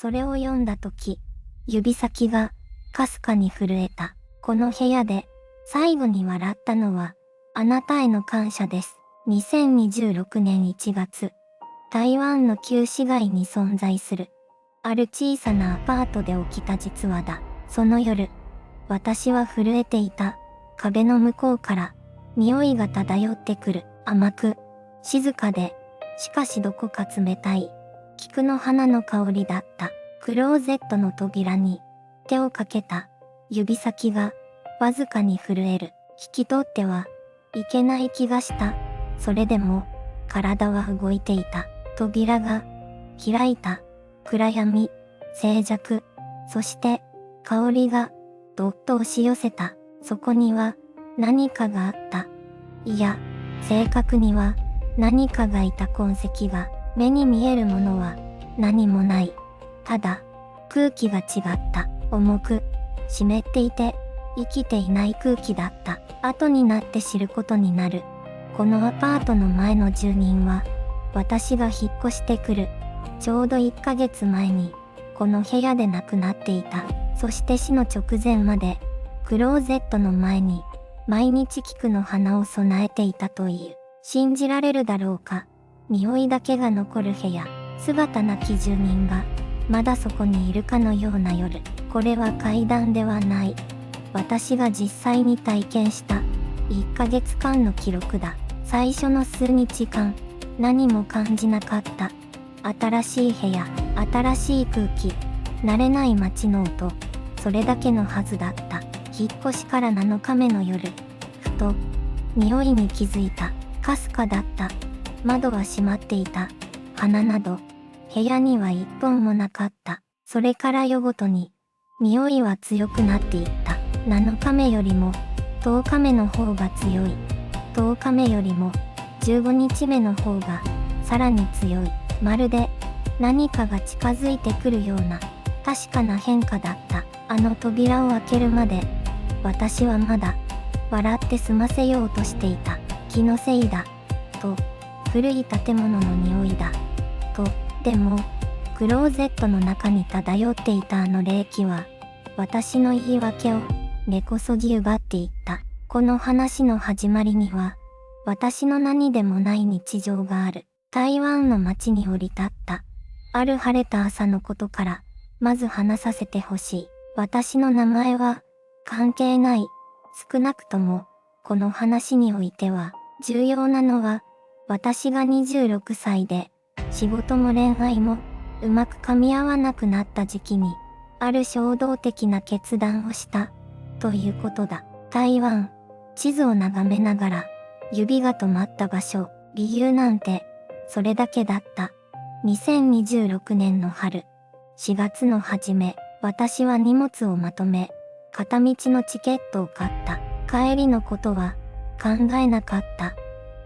それを読んだとき、指先がかすかに震えた。この部屋で最後に笑ったのはあなたへの感謝です。2026年1月、台湾の旧市街に存在するある小さなアパートで起きた実話だ。その夜、私は震えていた。壁の向こうから匂いが漂ってくる。甘く、静かで、しかしどこか冷たい。菊の花の香りだった。クローゼットの扉に手をかけた。指先がわずかに震える。引き取ってはいけない気がした。それでも体は動いていた。扉が開いた。暗闇、静寂、そして香りがどっと押し寄せた。そこには何かがあった。いや、正確には何かがいた痕跡が。目に見えるものは何もない。ただ空気が違った。重く湿っていて生きていない空気だった。後になって知ることになる。このアパートの前の住人は私が引っ越してくるちょうど1ヶ月前にこの部屋で亡くなっていた。そして死の直前までクローゼットの前に毎日菊の花を備えていたという。信じられるだろうか。匂いだけが残る部屋。姿なき住人がまだそこにいるかのような夜。これは怪談ではない。私が実際に体験した1ヶ月間の記録だ。最初の数日間、何も感じなかった。新しい部屋、新しい空気、慣れない街の音、それだけのはずだった。引っ越しから7日目の夜、ふと匂いに気づいた。かすかだった。窓は閉まっていた。花など部屋には一本もなかった。それから夜ごとに匂いは強くなっていった。7日目よりも10日目の方が強い。10日目よりも15日目の方がさらに強い。まるで何かが近づいてくるような確かな変化だった。あの扉を開けるまで私はまだ笑って済ませようとしていた。気のせいだと、古い建物の匂いだと。でもクローゼットの中に漂っていたあの冷気は私の言い訳を根こそぎ奪っていった。この話の始まりには私の何でもない日常がある。台湾の街に降り立ったある晴れた朝のことからまず話させてほしい。私の名前は関係ない。少なくともこの話においては重要なのは私が26歳で仕事も恋愛もうまく噛み合わなくなった時期にある衝動的な決断をしたということだ。台湾、地図を眺めながら指が止まった場所、理由なんてそれだけだった。2026年の春、4月の初め、私は荷物をまとめ、片道のチケットを買った。帰りのことは考えなかった。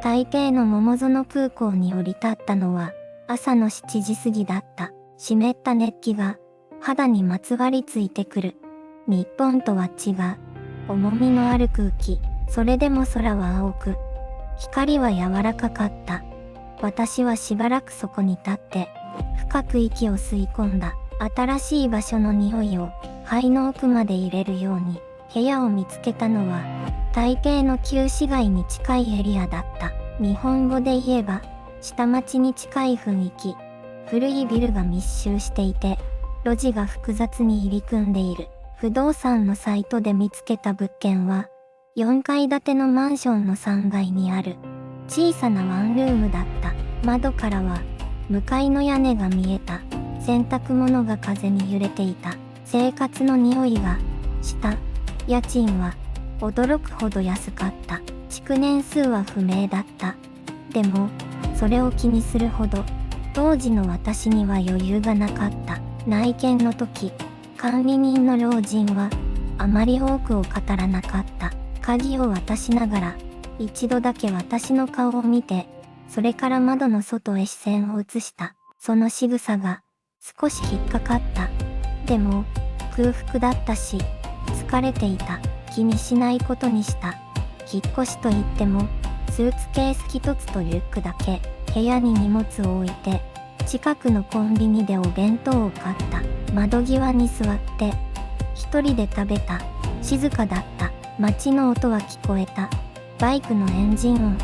台北の桃園空港に降り立ったのは朝の7時過ぎだった。湿った熱気が肌にまつわりついてくる。日本とは違う重みのある空気。それでも空は青く、光は柔らかかった。私はしばらくそこに立って深く息を吸い込んだ。新しい場所の匂いを肺の奥まで入れるように部屋を見つけたのは台北の旧市街に近いエリアだった。日本語で言えば下町に近い雰囲気。古いビルが密集していて路地が複雑に入り組んでいる。不動産のサイトで見つけた物件は4階建てのマンションの3階にある小さなワンルームだった。窓からは向かいの屋根が見えた。洗濯物が風に揺れていた。生活の匂いがした。家賃は驚くほど安かった。築年数は不明だった。でもそれを気にするほど当時の私には余裕がなかった。内見の時、管理人の老人はあまり多くを語らなかった。鍵を渡しながら一度だけ私の顔を見て、それから窓の外へ視線を移した。その仕草が少し引っかかった。でも空腹だったし疲れていた。気にしないことにした。引っ越しといってもスーツケース一つとリュックだけ。部屋に荷物を置いて近くのコンビニでお弁当を買った。窓際に座って、一人で食べた。静かだった。街の音は聞こえた。バイクのエンジン音。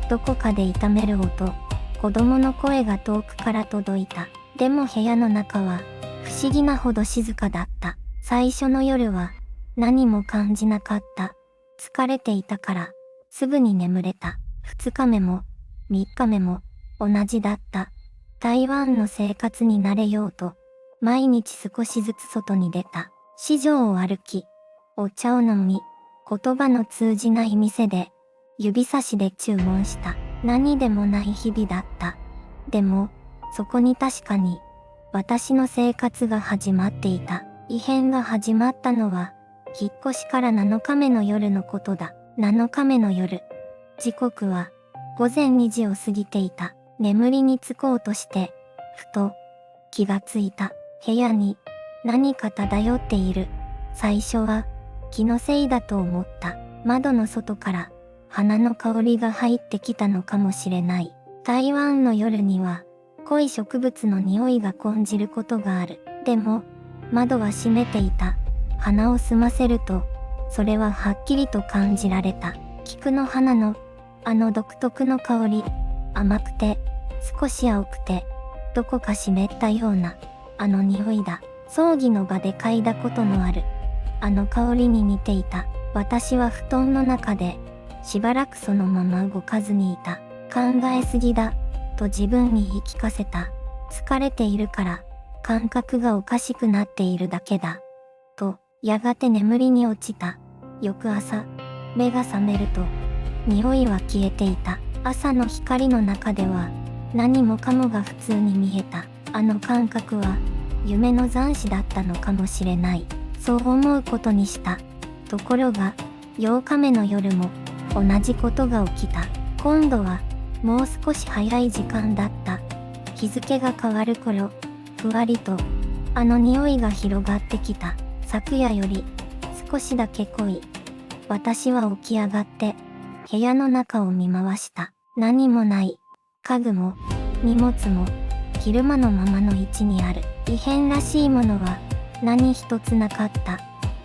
どこかで痛める音。子供の声が遠くから届いた。でも部屋の中は、不思議なほど静かだった。最初の夜は、何も感じなかった。疲れていたから、すぐに眠れた。2日目も、3日目も、同じだった。台湾の生活に慣れようと、毎日少しずつ外に出た。市場を歩き、お茶を飲み、言葉の通じない店で、指差しで注文した。何でもない日々だった。でも、そこに確かに、私の生活が始まっていた。異変が始まったのは、引っ越しから7日目の夜のことだ。7日目の夜。時刻は、午前2時を過ぎていた。眠りにつこうとして、ふと、気がついた。部屋に、何か漂っている。最初は、気のせいだと思った。窓の外から、花の香りが入ってきたのかもしれない。台湾の夜には、濃い植物の匂いが混じることがある。でも、窓は閉めていた。鼻を澄ませると、それははっきりと感じられた。菊の花の、あの独特の香り。甘くて、少し青くて、どこか湿ったような、あの匂いだ。葬儀の場で嗅いだことのある。あの香りに似ていた。私は布団の中で、しばらくそのまま動かずにいた。考えすぎだ、と自分に言い聞かせた。疲れているから、感覚がおかしくなっているだけだ。と、やがて眠りに落ちた。翌朝、目が覚めると、匂いは消えていた。朝の光の中では、何もかもが普通に見えた。あの感覚は、夢の残滓だったのかもしれない。そう思うことにした。ところが、8日目の夜も、同じことが起きた。今度は、もう少し早い時間だった。日付が変わる頃、ふわりと、あの匂いが広がってきた。昨夜より、少しだけ濃い。私は起き上がって、部屋の中を見回した。何もない。家具も、荷物も、昼間のままの位置にある。異変らしいものは、何一つなかった。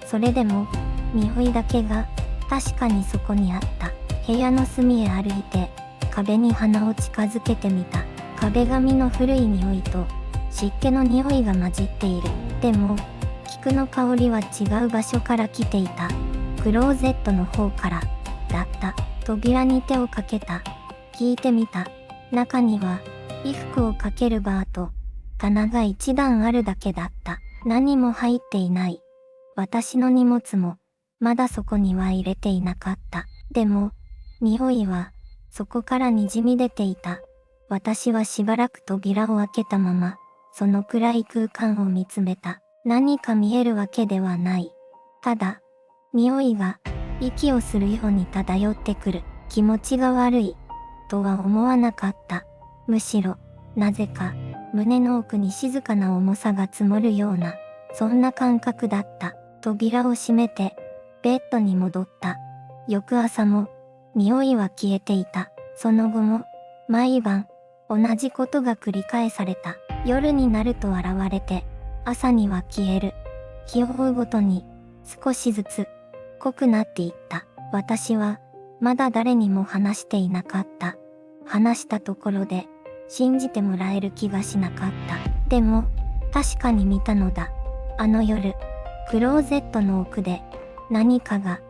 それでも、匂いだけが、確かにそこにあった。部屋の隅へ歩いて、壁に鼻を近づけてみた。壁紙の古い匂いと、湿気の匂いが混じっている。でも、菊の香りは違う場所から来ていた。クローゼットの方から、だった。扉に手をかけた。聞いてみた。中には、衣服をかけるバーと、棚が一段あるだけだった。何も入っていない。私の荷物も、まだそこには入れていなかった。でも、匂いは、そこから滲み出ていた。私はしばらく扉を開けたまま、その暗い空間を見つめた。何か見えるわけではない。ただ、匂いが、息をするように漂ってくる。気持ちが悪い、とは思わなかった。むしろ、なぜか、胸の奥に静かな重さが積もるような、そんな感覚だった。扉を閉めて、ベッドに戻った。翌朝も、匂いは消えていた。その後も、毎晩、同じことが繰り返された。夜になると現れて、朝には消える。日を追うごとに、少しずつ、濃くなっていった。私は、まだ誰にも話していなかった。話したところで、信じてもらえる気がしなかった。でも、確かに見たのだ。あの夜、クローゼットの奥で、何かが、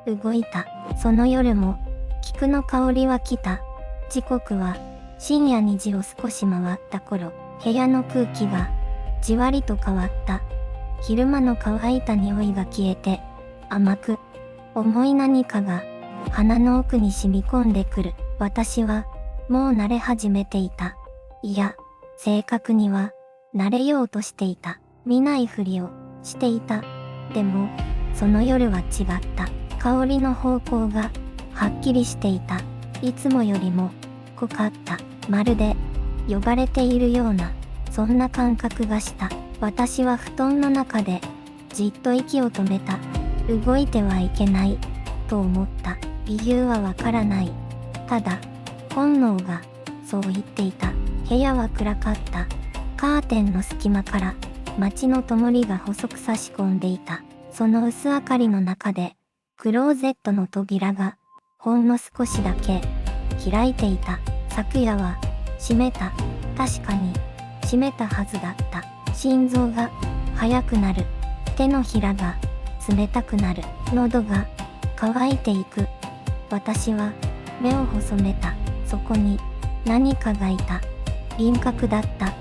動いた。その夜も、菊の香りは来た。時刻は、深夜2時を少し回った頃、部屋の空気が、じわりと変わった。昼間の乾いた匂いが消えて、甘く、重い何かが、鼻の奥に染み込んでくる。私は、もう慣れ始めていた。いや、正確には、慣れようとしていた。見ないふりを、していた。でも、その夜は違った。香りの方向が、はっきりしていた。いつもよりも、濃かった。まるで、呼ばれているような、そんな感覚がした。私は布団の中で、じっと息を止めた。動いてはいけない、と思った。理由はわからない。ただ、本能が、そう言っていた。部屋は暗かった。カーテンの隙間から街の灯が細く差し込んでいた。その薄明かりの中で、クローゼットの扉がほんの少しだけ開いていた。昨夜は閉めた。確かに閉めたはずだった。心臓が速くなる。手のひらが冷たくなる。喉が渇いていく。私は目を細めた。そこに何かがいた。輪郭だった。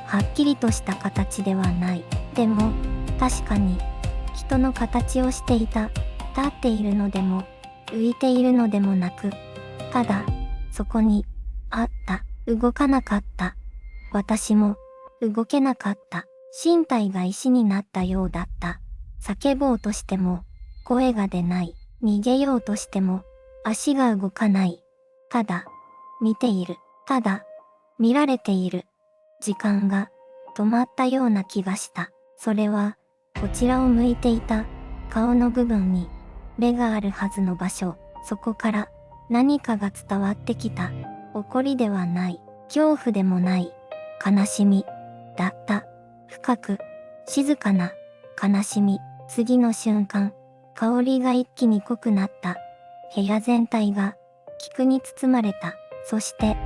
はっきりとした形ではない。でも確かに人の形をしていた。立っているのでも浮いているのでもなく、ただそこにあった。動かなかった。私も動けなかった。身体が石になったようだった。叫ぼうとしても声が出ない。逃げようとしても足が動かない。ただ見ている。ただ見られている。時間が止まったような気がした。それはこちらを向いていた顔の部分に目があるはずの場所。そこから何かが伝わってきた。怒りではない。恐怖でもない。悲しみだった。深く静かな悲しみ。次の瞬間、香りが一気に濃くなった。部屋全体が菊に包まれた。そして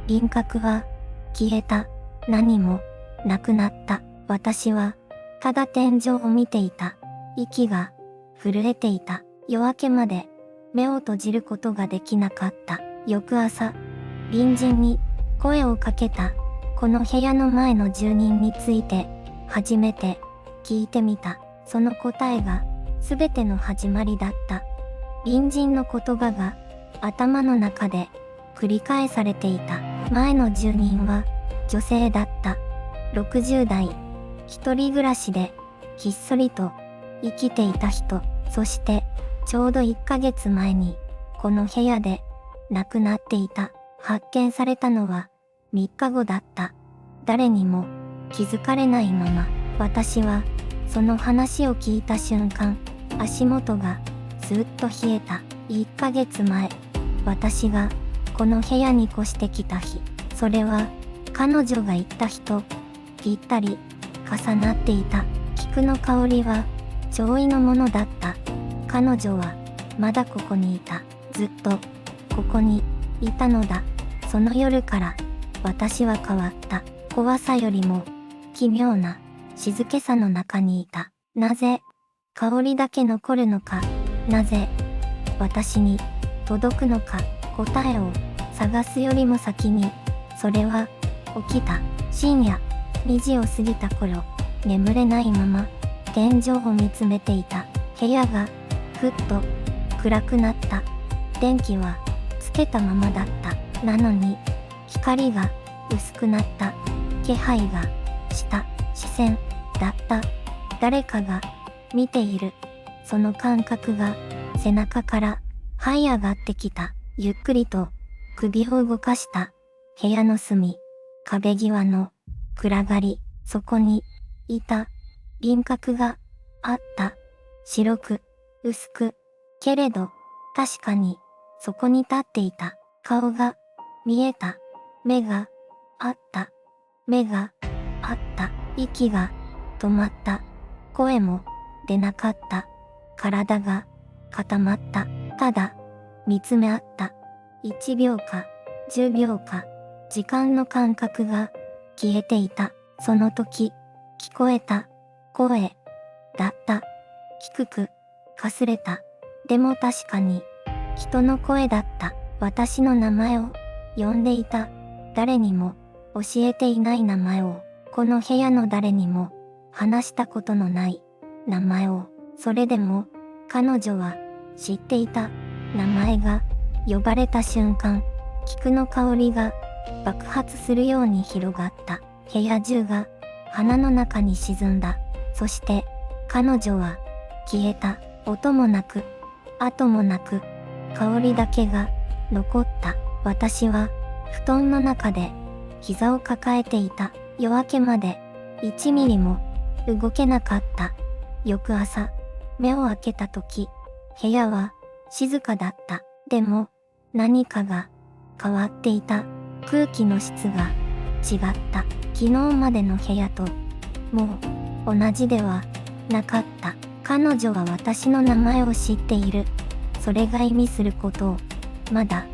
輪郭は消えた。何もなくなった。私はただ天井を見ていた。息が震えていた。夜明けまで目を閉じることができなかった。翌朝、隣人に声をかけた。この部屋の前の住人について初めて聞いてみた。その答えが全ての始まりだった。隣人の言葉が頭の中で繰り返されていた。前の住人は女性だった。60代、一人暮らしでひっそりと生きていた人。そしてちょうど1ヶ月前にこの部屋で亡くなっていた。発見されたのは3日後だった。誰にも気づかれないまま、私はその話を聞いた瞬間、足元がずっと冷えた。1ヶ月前、私がこの部屋に越してきた日、それは彼女が言った日とぴったり重なっていた。菊の香りは上位のものだった。彼女はまだここにいた。ずっとここにいたのだ。その夜から私は変わった。怖さよりも奇妙な静けさの中にいた。なぜ香りだけ残るのか。なぜ私に届くのか。答えを探すよりも先に、それは起きた。深夜2時を過ぎた頃、眠れないまま天井を見つめていた。部屋がふっと暗くなった。電気はつけたままだった。なのに光が薄くなった。気配がした。視線だった。誰かが見ている。その感覚が背中から這い上がってきた。ゆっくりと首を動かした。部屋の隅、壁際の暗がり、そこにいた輪郭があった。白く薄く、けれど確かにそこに立っていた。顔が見えた。目があった。目があった。息が止まった。声も出なかった。体が固まった。ただ見つめ合った。1秒か10秒か、時間の感覚が消えていた。その時聞こえた声だった。低くかすれた。でも確かに人の声だった。私の名前を呼んでいた。誰にも教えていない名前を、この部屋の誰にも話したことのない名前を。それでも彼女は知っていた。名前が呼ばれた瞬間、菊の香りが爆発するように広がった。部屋中が花の中に沈んだ。そして彼女は消えた。音もなく跡もなく、香りだけが残った。私は布団の中で膝を抱えていた。夜明けまで1ミリも動けなかった。翌朝目を開けた時、部屋は静かだった。でも何かが変わっていた。空気の質が違った。昨日までの部屋と、もう、同じでは、なかった。彼女は私の名前を知っている。それが意味することを、まだ、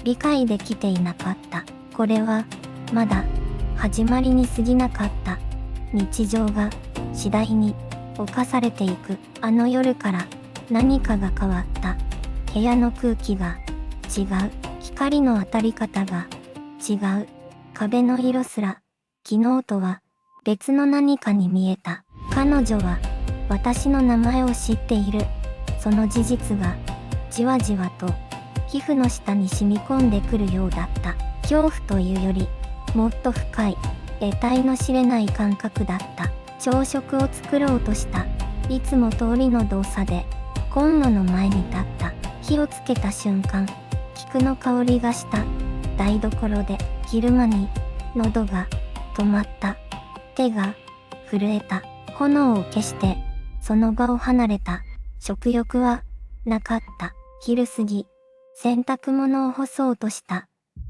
理解できていなかった。これは、まだ、始まりに過ぎなかった。日常が、次第に、侵されていく。あの夜から、何かが変わった。部屋の空気が、違う。光の当たり方が、違う。壁の色すら、昨日とは、別の何かに見えた。彼女は、私の名前を知っている。その事実が、じわじわと、皮膚の下に染み込んでくるようだった。恐怖というより、もっと深い、得体の知れない感覚だった。朝食を作ろうとした。いつも通りの動作で、コンロの前に立った。火をつけた瞬間、菊の香りがした。台所で、昼間に、喉が、止まった。手が、震えた。炎を消して、その場を離れた。食欲は、なかった。昼過ぎ、洗濯物を干そうとした。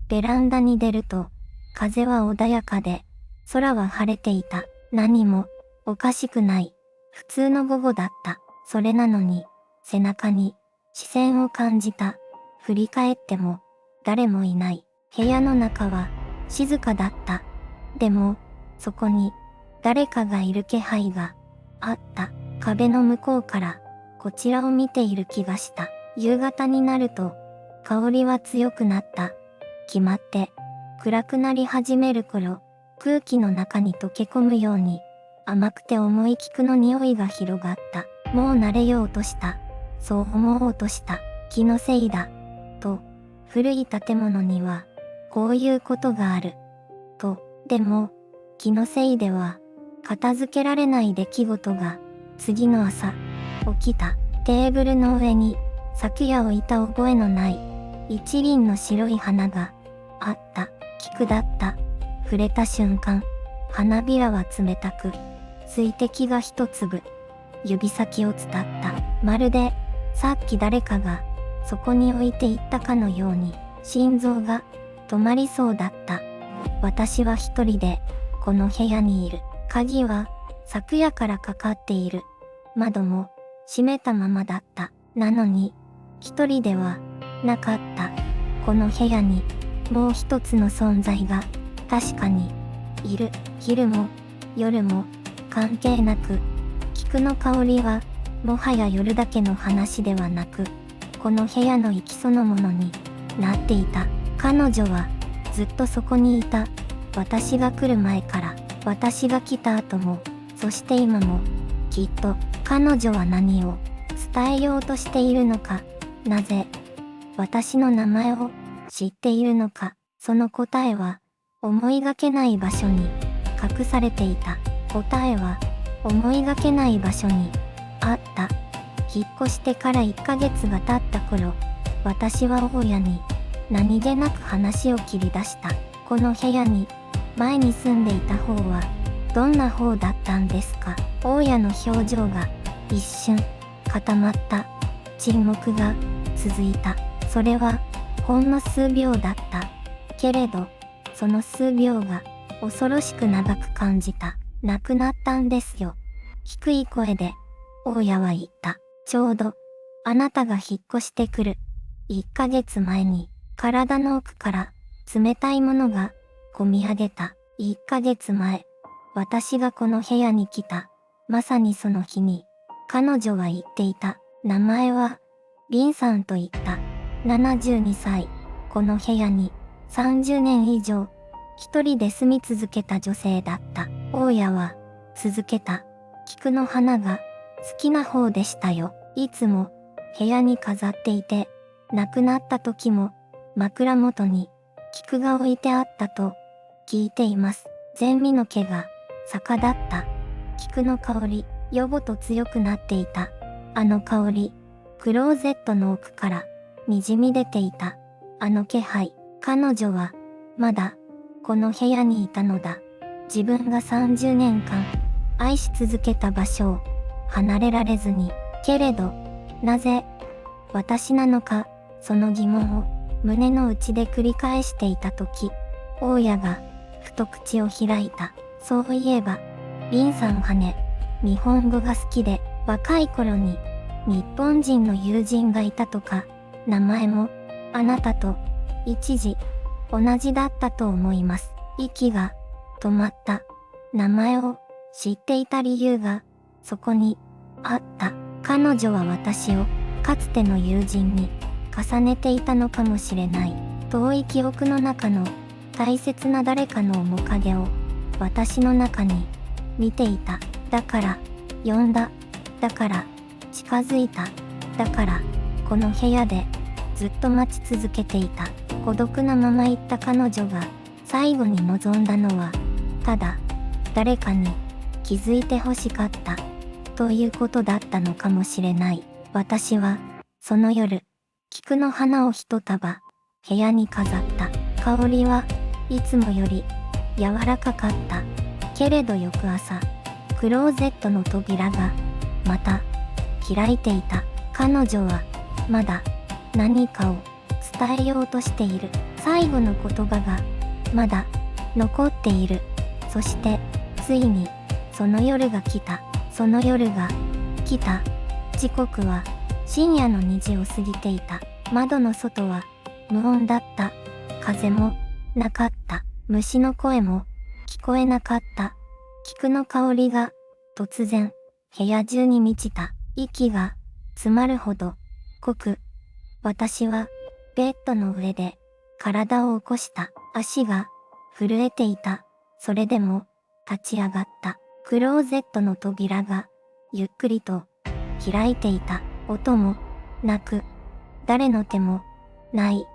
ベランダに出ると、風は穏やかで、空は晴れていた。何も、おかしくない。普通の午後だった。それなのに、背中に、視線を感じた。振り返っても、誰もいない。部屋の中は、静かだった。でも、そこに、誰かがいる気配が、あった。壁の向こうから、こちらを見ている気がした。夕方になると、香りは強くなった。決まって、暗くなり始める頃、空気の中に溶け込むように、甘くて重い菊の匂いが広がった。もう慣れようとした。そう思おうとした。気のせいだ。と、古い建物には、こういうことがある。と、でも、気のせいでは、片付けられない出来事が、次の朝、起きた。テーブルの上に、昨夜置いた覚えのない、一輪の白い花が、あった。菊だった。触れた瞬間、花びらは冷たく、水滴が一粒、指先を伝った。まるで、さっき誰かが、そこに置いていったかのように、心臓が、止まりそうだった。私は一人で、この部屋にいる。鍵は、昨夜からかかっている。窓も、閉めたままだった。なのに、一人では、なかった。この部屋に、もう一つの存在が、確かに、いる。昼も、夜も、関係なく、菊の香りは、もはや夜だけの話ではなく、この部屋の息そのものになっていた。彼女は、ずっとそこにいた。私が来る前から、私が来た後も、そして今も、きっと、彼女は何を伝えようとしているのか、なぜ、私の名前を知っているのか、その答えは、思いがけない場所に隠されていた。答えは、思いがけない場所にあった。引っ越してから1ヶ月が経った頃、私は大家に何気なく話を切り出した。この部屋に前に住んでいた方はどんな方だったんですか？大家の表情が一瞬固まった。沈黙が続いた。それはほんの数秒だった。けれど、その数秒が恐ろしく長く感じた。亡くなったんですよ。低い声で大家は言った。ちょうどあなたが引っ越してくる1ヶ月前に体の奥から冷たいものがこみ上げた。1ヶ月前、私がこの部屋に来た。まさにその日に彼女は言っていた。名前はリンさんと言った。72歳。この部屋に30年以上一人で住み続けた女性だった。大家は続けた。菊の花が好きな方でしたよ。いつも部屋に飾っていて、亡くなった時も枕元に菊が置いてあったと聞いています。全身の毛が逆だった。菊の香り、よぼと強くなっていた。あの香り、クローゼットの奥から滲み出ていた。あの気配、彼女はまだこの部屋にいたのだ。自分が30年間愛し続けた場所を離れられずに。けれど、なぜ私なのか、その疑問を胸の内で繰り返していたとき、大家がふと口を開いた。そういえば、リンさんはね、日本語が好きで、若い頃に、日本人の友人がいたとか、名前も、あなたと、一時、同じだったと思います。息が、止まった。名前を、知っていた理由が、そこに、あった。彼女は私を、かつての友人に、重ねていたのかもしれない。遠い記憶の中の、大切な誰かの面影を、私の中に、見ていた。だから、呼んだ。だから、近づいた。だから、この部屋で、ずっと待ち続けていた。孤独なまま行った彼女が、最後に望んだのは、ただ、誰かに、気づいて欲しかった。ということだったのかもしれない。私は、その夜、菊の花を一束、部屋に飾った。香りはいつもより、柔らかかった。けれど翌朝、クローゼットの扉が、また、開いていた。彼女は、まだ、何かを、伝えようとしている。最後の言葉が、まだ、残っている。そして、ついに、その夜が来た。その夜が、来た。時刻は、深夜の2時を過ぎていた。窓の外は、無音だった。風も、なかった。虫の声も、聞こえなかった。菊の香りが、突然、部屋中に満ちた。息が、詰まるほど、濃く。私は、ベッドの上で、体を起こした。足が、震えていた。それでも、立ち上がった。クローゼットの扉が、ゆっくりと、開いていた。音も、なく、誰の手も、ない。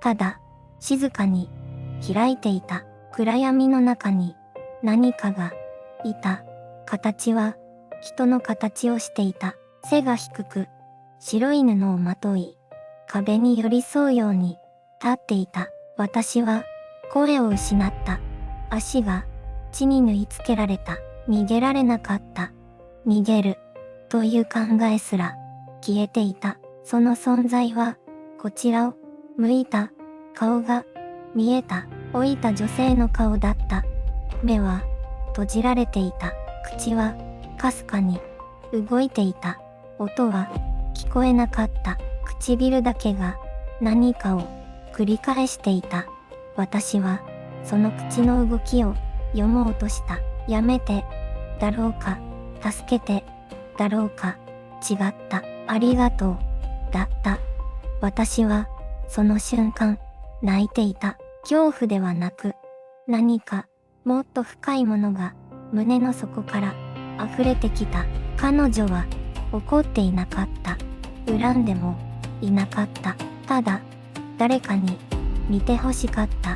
ただ、静かに、開いていた。暗闇の中に、何かが、いた。形は、人の形をしていた。背が低く、白い布をまとい、壁に寄り添うように、立っていた。私は、声を失った。足が、地に縫い付けられた。逃げられなかった。逃げる、という考えすら、消えていた。その存在は、こちらを、向いた、顔が、見えた。老いた女性の顔だった。目は、閉じられていた。口は、かすかに、動いていた。音は、聞こえなかった。唇だけが、何かを、繰り返していた。私は、その口の動きを、読もうとした。やめて、だろうか。助けて、だろうか。違った。ありがとう、だった。私は、その瞬間、泣いていた。恐怖ではなく、何か、もっと深いものが、胸の底から、溢れてきた。彼女は、怒っていなかった。恨んでも、いなかった。ただ、誰かに、見てほしかった。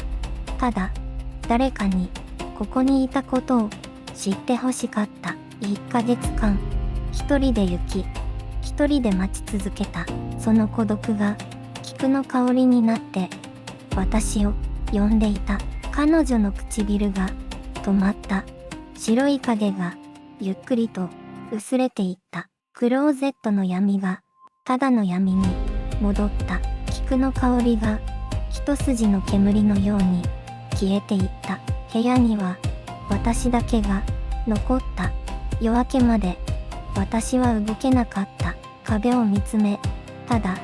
ただ、誰かに、ここにいたことを、知ってほしかった。1ヶ月間、一人で行き、一人で待ち続けた。その孤独が、菊の香りになって、私を、呼んでいた。彼女の唇が、止まった。白い影が、ゆっくりと、薄れていった。クローゼットの闇が、ただの闇に、戻った。菊の香りが、一筋の煙のように、消えていった。部屋には、私だけが、残った。夜明けまで、私は動けなかった。壁を見つめ、ただ、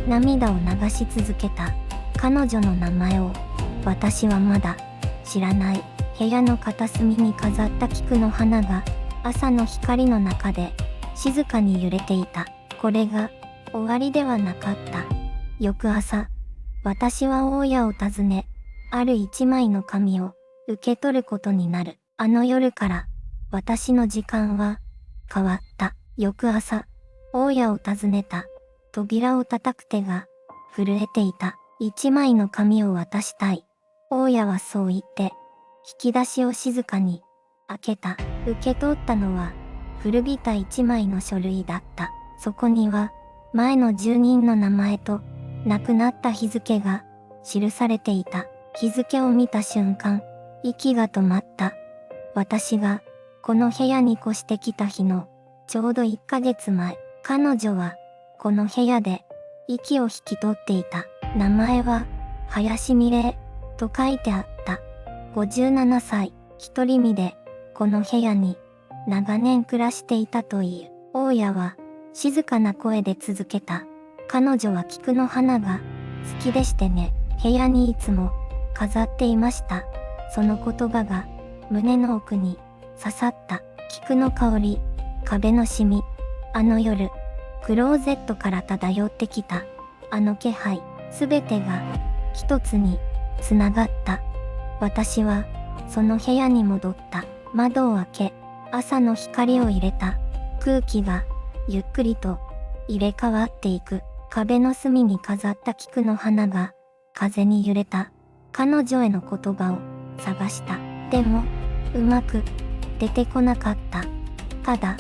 涙を流し続けた。彼女の名前を、私はまだ、知らない。部屋の片隅に飾った菊の花が、朝の光の中で、静かに揺れていた。これが、終わりではなかった。翌朝、私は大家を訪ね、ある一枚の紙を、受け取ることになる。あの夜から、私の時間は、変わった。翌朝、大家を訪ねた。扉を叩く手が、震えていた。一枚の紙を渡したい。大家はそう言って、引き出しを静かに、開けた。受け取ったのは、古びた一枚の書類だった。そこには、前の住人の名前と、亡くなった日付が、記されていた。日付を見た瞬間、息が止まった。私が、この部屋に越してきた日の、ちょうど1ヶ月前、彼女は、この部屋で、息を引き取っていた。名前は、林美玲、と書いてあった。57歳、独り身で、この部屋に、長年暮らしていたという。大家は、静かな声で続けた。彼女は菊の花が、好きでしてね。部屋にいつも、飾っていました。その言葉が、胸の奥に、刺さった。菊の香り、壁のシミ。あの夜、クローゼットから漂ってきた。あの気配、すべてが、一つに、つながった。私は、その部屋に戻った。窓を開け、朝の光を入れた。空気が、ゆっくりと、入れ替わっていく。壁の隅に飾った菊の花が、風に揺れた。彼女への言葉を、探した。でも、うまく、出てこなかった。ただ、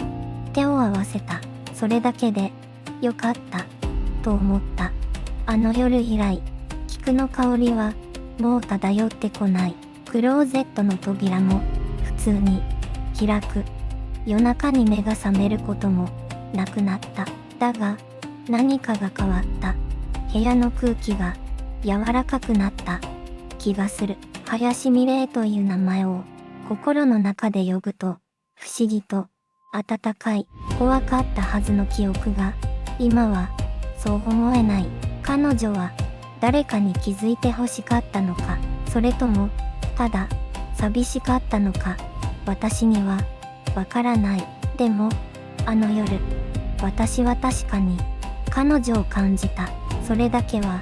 手を合わせた。それだけで、よかった、と思った。あの夜以来、菊の香りは、もう漂ってこない。クローゼットの扉も、普通に、開く。夜中に目が覚めることも、なくなった。だが、何かが変わった。部屋の空気が、柔らかくなった、気がする。林美玲という名前を、心の中で呼ぶと、不思議と、温かい、怖かったはずの記憶が、今は、そう思えない。彼女は、誰かに気づいて欲しかったのか、それとも、ただ、寂しかったのか、私には、わからない。でも、あの夜、私は確かに、彼女を感じた。それだけは、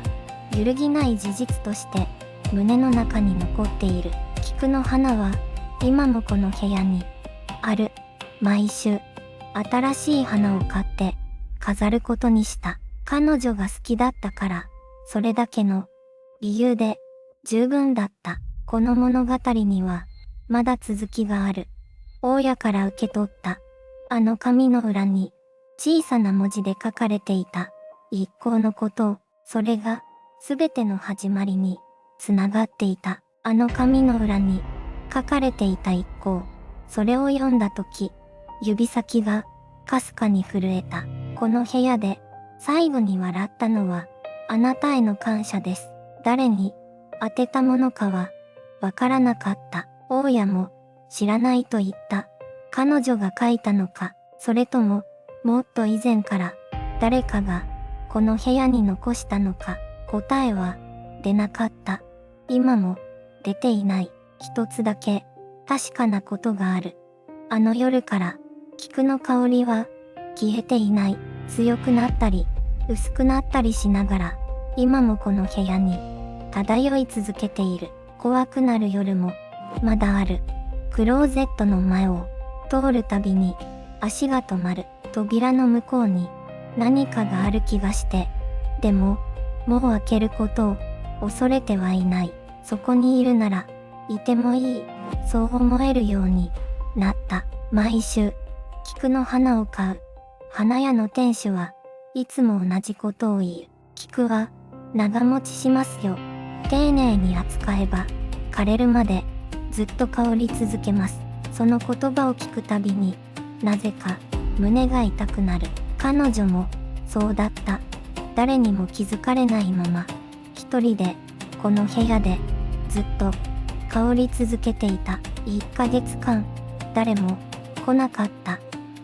揺るぎない事実として、胸の中に残っている。菊の花は、今もこの部屋に、ある。毎週、新しい花を買って、飾ることにした。彼女が好きだったから、それだけの、理由で、十分だった。この物語には、まだ続きがある。大家から受け取った。あの紙の裏に、小さな文字で書かれていた。一行のことを、それが、すべての始まりに、つながっていた。あの紙の裏に、書かれていた一行。それを読んだとき、指先が、かすかに震えた。この部屋で、最後に笑ったのは、あなたへの感謝です。誰に、当てたものかは、わからなかった。大家も、知らないと言った。彼女が書いたのか、それとも、もっと以前から、誰かが、この部屋に残したのか、答えは、出なかった。今も、出ていない。一つだけ、確かなことがある。あの夜から、菊の香りは、消えていない。強くなったり、薄くなったりしながら、今もこの部屋に、漂い続けている。怖くなる夜も、まだある。クローゼットの前を、通るたびに、足が止まる。扉の向こうに、何かがある気がして、でも、もう開けることを、恐れてはいない。そこにいるなら、いてもいい。そう思えるようになった。毎週、菊の花を買う。花屋の店主はいつも同じことを言う。菊は長持ちしますよ。丁寧に扱えば枯れるまでずっと香り続けます。その言葉を聞くたびになぜか胸が痛くなる。彼女もそうだった。誰にも気づかれないまま一人でこの部屋でずっと香り続けていた。1ヶ月間誰も来なかった。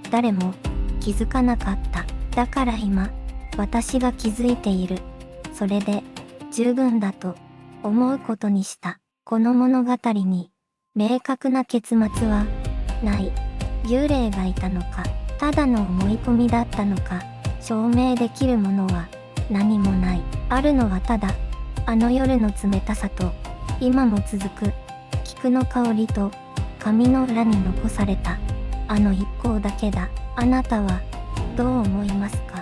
誰も気づかなかった。だから今、私が気づいている。それで、十分だと、思うことにした。この物語に、明確な結末は、ない。幽霊がいたのか、ただの思い込みだったのか、証明できるものは、何もない。あるのはただ、あの夜の冷たさと、今も続く、菊の香りと、紙の裏に残された、あの一行だけだ。あなたは、どう思いますか？